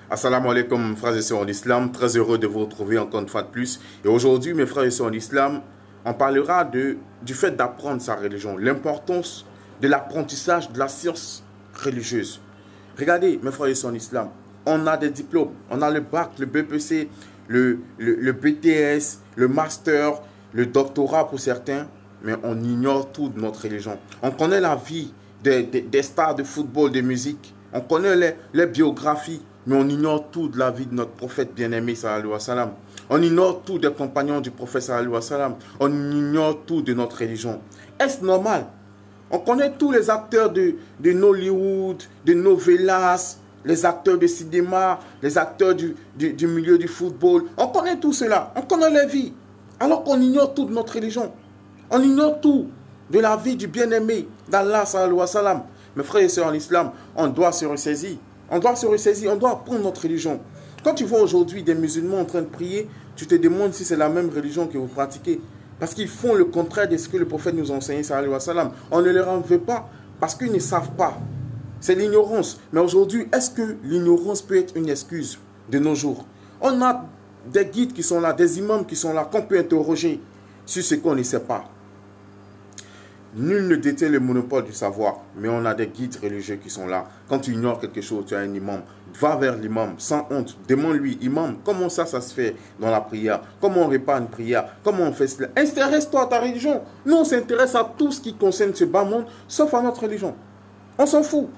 Assalamu alaikum, frères et sœurs en islam. Très heureux de vous retrouver encore une fois de plus. Et aujourd'hui, mes frères et sœurs en islam, on parlera du fait d'apprendre sa religion, l'importance de l'apprentissage de la science religieuse. Regardez, mes frères et sœurs en islam, on a des diplômes, on a le bac, le BPC, le BTS, le master, le doctorat pour certains, mais on ignore tout de notre religion. On connaît la vie des stars de football, de musique, on connaît les biographies, mais on ignore tout de la vie de notre prophète bien-aimé, sallallahu alayhi wa sallam. On ignore tout des compagnons du prophète, sallallahu alayhi wa sallam. On ignore tout de notre religion. Est-ce normal? On connaît tous les acteurs de Nollywood, de novelas, les acteurs de cinéma, les acteurs du milieu du football. On connaît tout cela. On connaît les vies. Alors qu'on ignore tout de notre religion. On ignore tout de la vie du bien-aimé d'Allah, sallallahu alayhi wa sallam. Mes frères et sœurs en islam, on doit se ressaisir. On doit se ressaisir, on doit apprendre notre religion. Quand tu vois aujourd'hui des musulmans en train de prier, tu te demandes si c'est la même religion que vous pratiquez. Parce qu'ils font le contraire de ce que le prophète nous a enseigné, sallallahu alayhi wa sallam. On ne leur en veut pas parce qu'ils ne savent pas. C'est l'ignorance. Mais aujourd'hui, est-ce que l'ignorance peut être une excuse de nos jours? On a des guides qui sont là, des imams qui sont là, qu'on peut interroger sur ce qu'on ne sait pas. Nul ne détient le monopole du savoir, mais on a des guides religieux qui sont là. Quand tu ignores quelque chose, tu as un imam. Va vers l'imam, sans honte. Demande-lui, imam, comment ça se fait dans la prière? Comment on répare une prière? Comment on fait cela? Intéresse-toi à ta religion. Nous, on s'intéresse à tout ce qui concerne ce bas monde, sauf à notre religion. On s'en fout.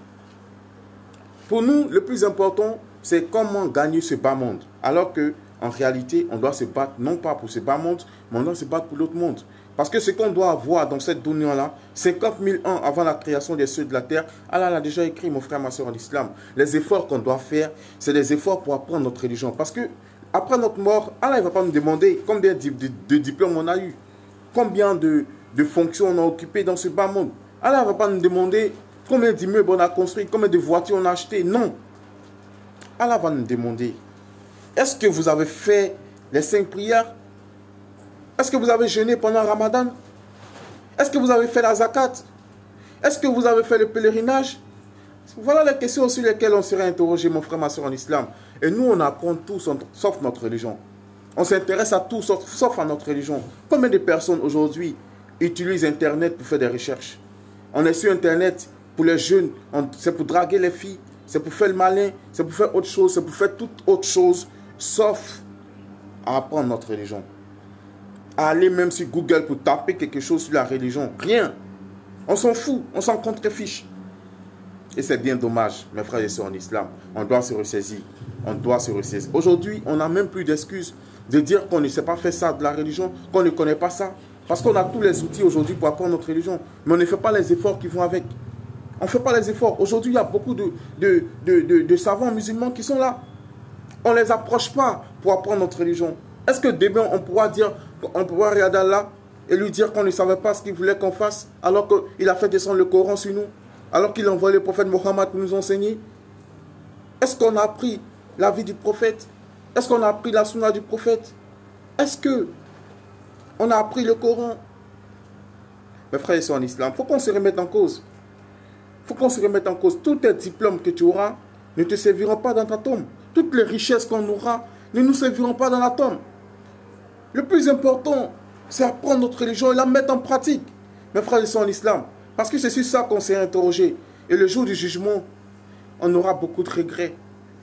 Pour nous, le plus important, c'est comment gagner ce bas monde. Alors que, en réalité, on doit se battre non pas pour ce bas monde, mais on doit se battre pour l'autre monde. Parce que ce qu'on doit avoir dans cette dunya-là, 50 000 ans avant la création des cieux de la terre, Allah l'a déjà écrit, mon frère, ma soeur en islam. Les efforts qu'on doit faire, c'est des efforts pour apprendre notre religion. Parce que après notre mort, Allah ne va pas nous demander combien de diplômes on a eu, combien de fonctions on a occupées dans ce bas monde. Allah ne va pas nous demander combien d'immeubles on a construit, combien de voitures on a achetées. Non. Allah va nous demander, est-ce que vous avez fait les 5 prières? Est-ce que vous avez jeûné pendant Ramadan? Est-ce que vous avez fait la zakat? Est-ce que vous avez fait le pèlerinage? Voilà les questions sur lesquelles on serait interrogé, mon frère, ma soeur en islam. Et nous, on apprend tout sauf notre religion. On s'intéresse à tout sauf à notre religion. Combien de personnes aujourd'hui utilisent Internet pour faire des recherches? On est sur Internet pour les jeunes, c'est pour draguer les filles, c'est pour faire le malin, c'est pour faire autre chose, c'est pour faire toute autre chose, sauf à apprendre notre religion. Aller même sur Google pour taper quelque chose sur la religion. Rien. On s'en fout. On s'en contrefiche. Et c'est bien dommage, mes frères et sœurs en islam. On doit se ressaisir. On doit se ressaisir. Aujourd'hui, on n'a même plus d'excuses de dire qu'on ne sait pas faire ça de la religion, qu'on ne connaît pas ça. Parce qu'on a tous les outils aujourd'hui pour apprendre notre religion. Mais on ne fait pas les efforts qui vont avec. On ne fait pas les efforts. Aujourd'hui, il y a beaucoup de savants musulmans qui sont là. On ne les approche pas pour apprendre notre religion. Est-ce que demain, on pourra regarder Allah et lui dire qu'on ne savait pas ce qu'il voulait qu'on fasse, alors qu'il a fait descendre le Coran sur nous, alors qu'il a envoyé le prophète Mohammed pour nous enseigner? Est-ce qu'on a appris la vie du prophète? Est-ce qu'on a appris la sunna du prophète? Est-ce qu'on a appris le Coran? Mes frères et sœurs en islam, il faut qu'on se remette en cause. Il faut qu'on se remette en cause. Tous tes diplômes que tu auras ne te serviront pas dans ta tombe. Toutes les richesses qu'on aura ne nous serviront pas dans la tombe. Le plus important, c'est apprendre notre religion et la mettre en pratique. Mes frères et sœurs en islam. Parce que c'est sur ça qu'on s'est interrogé. Et le jour du jugement, on aura beaucoup de regrets.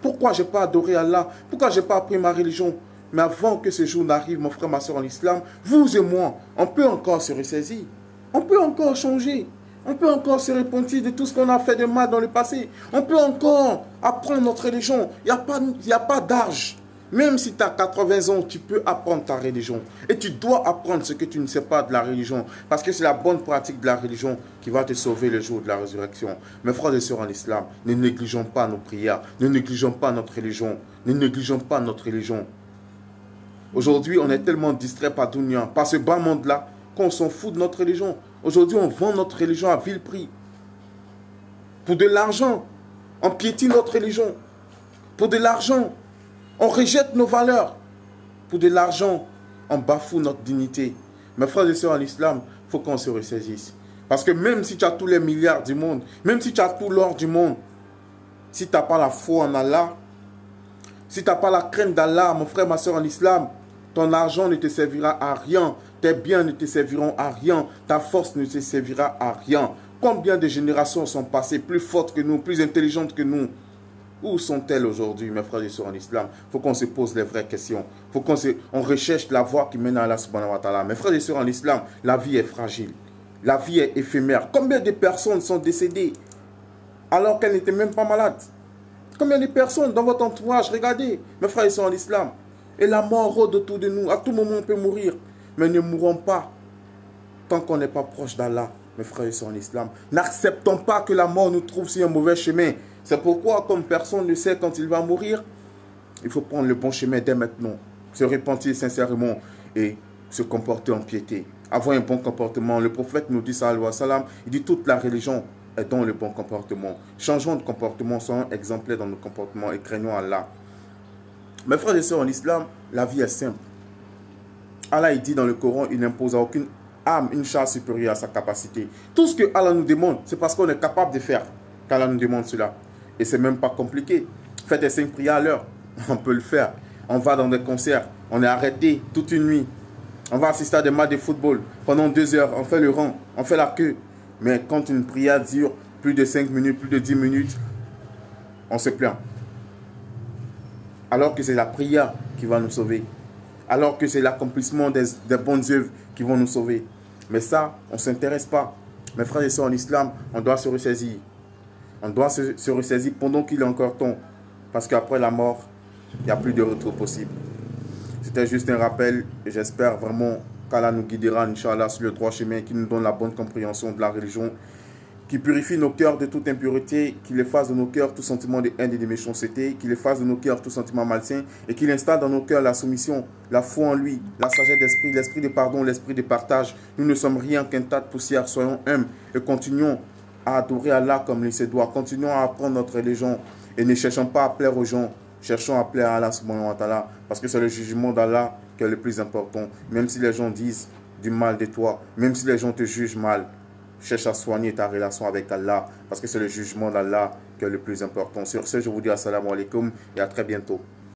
Pourquoi je n'ai pas adoré Allah? Pourquoi je n'ai pas appris ma religion? Mais avant que ce jour n'arrive, mon frère, ma soeur en islam, vous et moi, on peut encore se ressaisir. On peut encore changer. On peut encore se repentir de tout ce qu'on a fait de mal dans le passé. On peut encore apprendre notre religion. Il n'y a pas d'âge. Même si tu as 80 ans, tu peux apprendre ta religion. Et tu dois apprendre ce que tu ne sais pas de la religion. Parce que c'est la bonne pratique de la religion qui va te sauver le jour de la résurrection. Mes frères et sœurs en islam, ne négligeons pas nos prières. Ne négligeons pas notre religion. Ne négligeons pas notre religion. Aujourd'hui, on est tellement distrait par Dunya, par ce bas monde-là, qu'on s'en fout de notre religion. Aujourd'hui, on vend notre religion à vil prix. Pour de l'argent, on piétine notre religion. Pour de l'argent, on rejette nos valeurs. Pour de l'argent, on bafoue notre dignité. Mes frères et sœurs en islam, il faut qu'on se ressaisisse. Parce que même si tu as tous les milliards du monde, même si tu as tout l'or du monde, si tu n'as pas la foi en Allah, Si tu n'as pas la crainte d'Allah, mon frère, ma soeur en islam, ton argent ne te servira à rien. Tes biens ne te serviront à rien. Ta force ne te servira à rien. Combien de générations sont passées plus fortes que nous, plus intelligentes que nous? Où sont-elles aujourd'hui, mes frères et sœurs en islam? Il faut qu'on se pose les vraies questions. Il faut qu'on recherche la voie qui mène à Allah subhanahu wa ta'ala. Mes frères et sœurs en islam, la vie est fragile. La vie est éphémère. Combien de personnes sont décédées alors qu'elles n'étaient même pas malades? Combien de personnes dans votre entourage? Regardez, mes frères et sœurs en islam. Et la mort rôde autour de nous. À tout moment, on peut mourir. Mais ne mourrons pas tant qu'on n'est pas proche d'Allah, mes frères et sœurs en islam. N'acceptons pas que la mort nous trouve sur un mauvais chemin. C'est pourquoi, comme personne ne sait quand il va mourir, il faut prendre le bon chemin dès maintenant. Se repentir sincèrement et se comporter en piété. Avoir un bon comportement. Le prophète nous dit, sallallahu alayhi wa sallam, il dit toute la religion est dans le bon comportement. Changeons de comportement, soyons exemplaires dans nos comportements et craignons Allah. Mes frères et sœurs en islam, la vie est simple. Allah il dit dans le Coran, il n'impose à aucune âme une charge supérieure à sa capacité. Tout ce que Allah nous demande, c'est parce qu'on est capable de faire qu'Allah nous demande cela. Et c'est même pas compliqué. Faites les 5 prières à l'heure, on peut le faire. On va dans des concerts, on est arrêté toute une nuit. On va assister à des matchs de football pendant 2 heures, on fait le rang, on fait la queue. Mais quand une prière dure plus de 5 minutes, plus de 10 minutes, on se plaint. Alors que c'est la prière qui va nous sauver. Alors que c'est l'accomplissement des bonnes œuvres qui vont nous sauver. Mais ça, on ne s'intéresse pas. Mes frères et sœurs en islam, on doit se ressaisir. On doit se ressaisir pendant qu'il est encore temps. Parce qu'après la mort, il n'y a plus de retour possible. C'était juste un rappel et j'espère vraiment qu'Allah nous guidera, Inch'Allah, sur le droit chemin, qui nous donne la bonne compréhension de la religion, qui purifie nos cœurs de toute impureté, qui efface de nos cœurs tout sentiment de haine et de méchanceté, qui efface de nos cœurs tout sentiment malsain et qui installe dans nos cœurs la soumission, la foi en lui, la sagesse d'esprit, l'esprit de pardon, l'esprit de partage. Nous ne sommes rien qu'un tas de poussière, soyons humbles et continuons à adorer Allah comme il se doit. Continuons à apprendre notre religion et ne cherchons pas à plaire aux gens, cherchons à plaire à Allah subhanahu wa ta'ala parce que c'est le jugement d'Allah qui est le plus important. Même si les gens disent du mal de toi, même si les gens te jugent mal, cherche à soigner ta relation avec Allah parce que c'est le jugement d'Allah qui est le plus important. Sur ce, je vous dis assalamu alaikum et à très bientôt.